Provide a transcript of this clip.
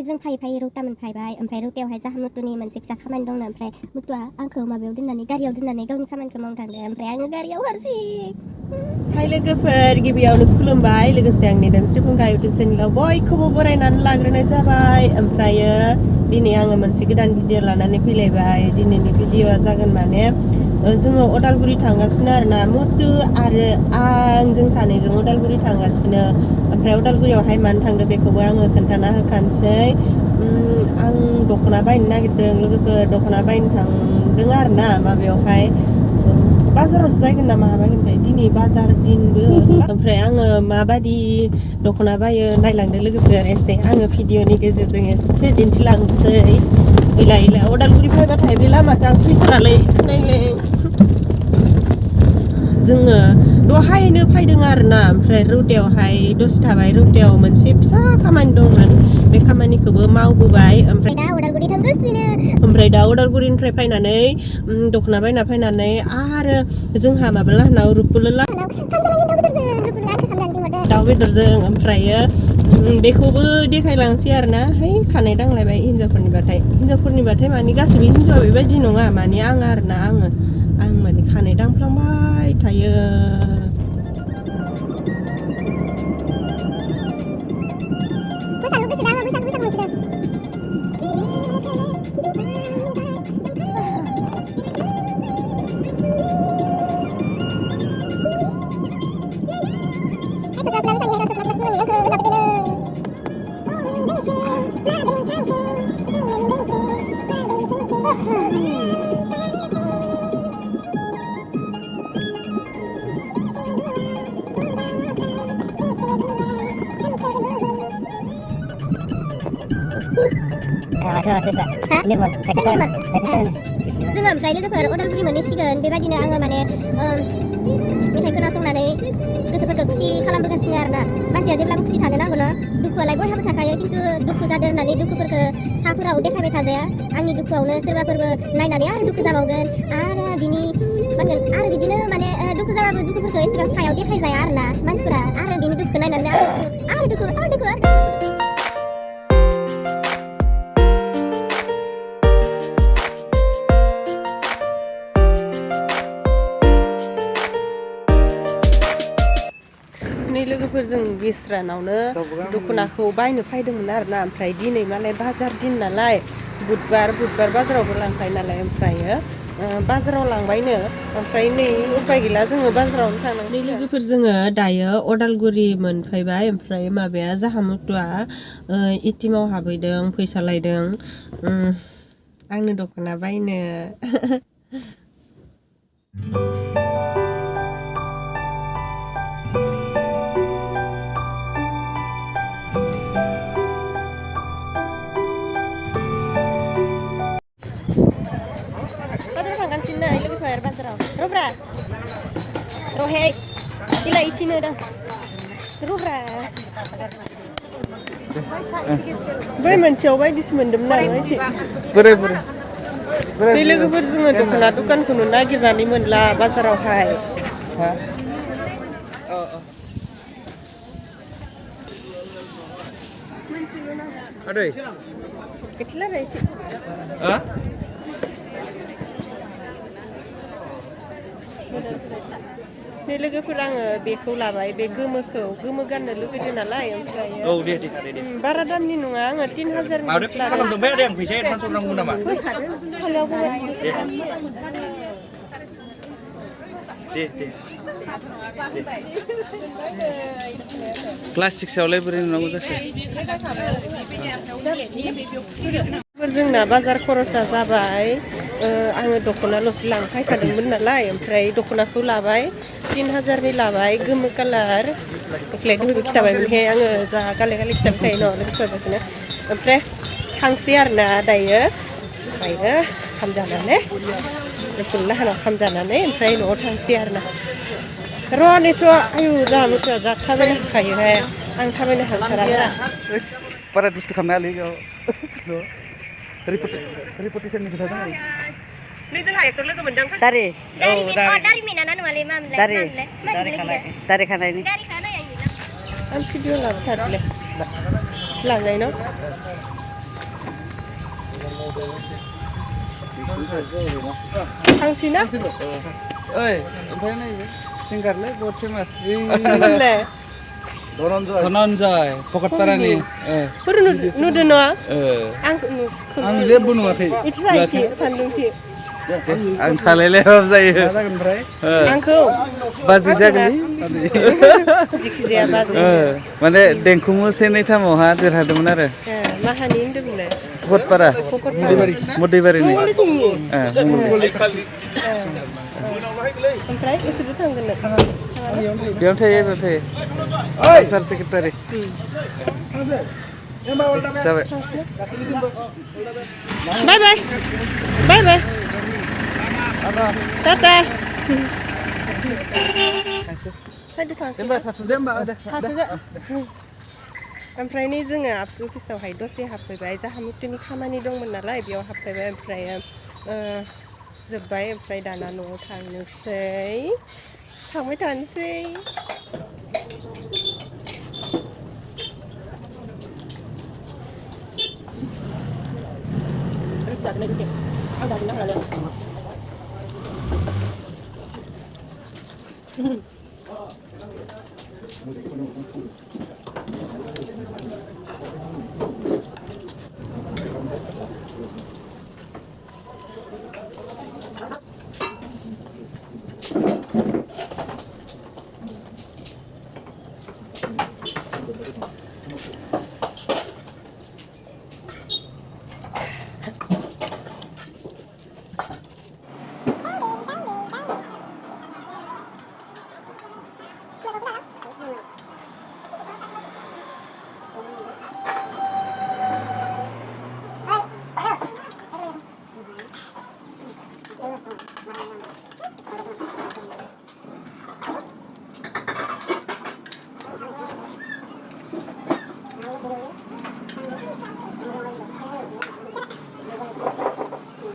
जों फाय रौता मोनफायबाय ओमफ्राय रौतायावहाय जाहा मुतुनि मोनसे फिसा खामानि दंनो ओमफ्राय मुतुआ आंखौ माबायाव दोननानै गारियाव दोननानै गावनि खामानिखौ मावनो थांदों ओमफ्राय आङो गारियाव हारसिं हाय लोगोफोर गिबियावनो खुलुमबाय लोगोसे आंनि दानस्रि फुंखा इउटिउब चेनेलाव बयखौबो बरायनानै लाग्रोनाय जाबाय ओमफ्रायो दिनै आङो मोनसे गोदान भिडिअ लानानै फैलायबाय दिनैनि भिडिअआ जागोन माने जोङो अदालगुरि थांगासिनो आरोना मुतु आरो आं जों सानैजों अदालगुरि थांगासिनो ओमफ्राय अदालगुरियावहाय मानो थांदों बेखौबो आङो खोन्थाना होखानोसै आं दख'ना बायनो नागिरदों लोगोफोर दख'ना बायनो थांदों आरोना माबायावहाय बाजारावसो बायगोन ना मा बायगोनथाय दिनै बाजार दिनबो ओमफ्राय आङो माबादि दख'ना बायो नायलांदो लोगोफोर एसे आङो भिडिअनि गेजेरजों एसे दिन्थिलांसै इला अदालगुरि फैबाथाय बे लामाखौ आं सैथारालै नायलाय जोङो दहायनो फैदों आरोना ओमफ्राय रौतायावहाय दसे थाबाय रौतायाव मोनसे फिसा खामानि दंमोन बे खामानिखौबो मावबोबाय ओमफ्राय दा अदालगुरि थांगासिनो ओमफ्राय दा अदालगुरिनिफ्राय फैनानै दख'ना बायना फैनानै आरो जोंहा माबा लाहानाव रुपुला दाउ बेदरजों ओमफ्रायो बेखौबो देखायलांसै आरोना है खानाय दांलायबाय हिन्जावफोरनिबाथाय माने गासैबो हिन्जावा बेबायदि नङा माने आं आरोना आं माने खानाय दांफ्लांबाय थायो जोङो ओमफ्राय लोगोफोर अदालगुरि मोनहैसिगोन बेबायदिनो आङो माने मेथाइ खोनासंनानै गोसोफोरखौ खुसि खालामबोगासिनो आरोना मानसिया जेब्लाबो खुसि थानो नांगौ ना दुखुआलाय बयहाबो थाखायो खिन्थु दुखु जादों होननानै दुखुफोरखौ साफोराव देखायबाय थाजाया आंनि दुखुआवनो सोरबाफोरबो नायनानै आरो दुखु जाबावगोन आरो बिनि माहोनगोन आरो बिदिनो माने दुखु जाबाबो दुखुफोरखौ एसेबां सायाव देखायजाया आरोना मानसिफोरा आरो बिनि दुखुखौ नायनानै आरो दुखु लोगोफोरजों बिस्रानावनो दख'नाखौ बायनो फैदोंमोन आरोना ओमफ्राय दिनै मालाय बाजार दिन नालाय बुधबार बाजारावबो लांखायो नालाय ओमफ्रायो बाजाराव लांबायनो ओमफ्राय नै उपाय गैला जोङो बाजारावनो थांनांसिगोन लोगोफोर जोङो दायो अदालगुरि मोनफैबाय ओमफ्राय माबाया जाहा मुतुआ इटिमाव हाबहैदों फैसा लायदों आंनो दख'ना बायनो बाजाराव रब्रा रहे बिलाइ इथिनो दं रब्रा बै मोनसेयाव बायदिसो मोन्दोंमोन आं बे लोगोफोर जोङो दख'ना दखानखौनो नागिरनानै मोनला बाजारावहाय Aduh. Kecil lah itu. Hah? बे लोगोफोर आङो बेखौ लाबाय बे गोमो गाननो लुगैदों नालाय ओमफ्राय औ दे दे दे बारा दामनि नङा आङो 3000 माथो खालामदोंबाय आदै आं फैसाया एडभान्स हरनांगौ नामा दे दे प्लास्टिक सायावलाय बोरै नुनांगौ जाखो जोंना बाजार खरसा जाबाय आङो दख'नाल'सो लांफायखादोंमोन नालाय ओमफ्राय दख'नाखौ लाबाय 3000 नि लाबाय गोमो कालार एख्लाय दहायबो खिथाबायमोनहाय आङो जा गाले गाले खिथाबाय थायो न' लोगोफोरनो ओमफ्राय थांसै आरोना दायो ओंखाम जानानै लोगोफोर लाहानाव ओंखाम जानानै ओमफ्राय न'आव थांसै आरोना र' नेथ' आयु जाहा मोथोआ जा थाबायनो हाखायोहाय आं थाबायनो हाथारा बारा दुस्थु खालामनो हालै रिपर्टेसननि खोथा दङ नै जोंहा एकटर लोगो मोनदों दारि दारि मेनाना नङालै मामोनलाय दारि खानायनि आं भिडिअ लाबाय थादोंलै लाजायो न' थांसै ना ओइ ओमफ्राय नायबो सिंगारलै बहुत फेमास धनन्जय भकतपारानि नुदों न' आं जेबो नुवाखै इथि सान्दुंथि आं थालायलायाबाबो जायो आंखौ बाजै जागोन जिखिजाया बाजै माने देंखो मोसानाय टाइमावहा देरहादोंमोन आरो माहानि होनदोंमोनलाय भकतपारा मदैबारिनि ओमफ्राय बिसोरबो थांगोन बेयावनो थायो सार सेक्रेटारि जाबाय बाय बाय टाटा ओमफ्राय नै जोङो आबसु अफिसावहाय दसे हाबफैबाय जाहा मुक्तिनि खामानि दंमोन नालाय बेयाव हाबफैबाय ओमफ्राय जोब्बाय ओमफ्राय दाना न'आव थांबाय थानोसै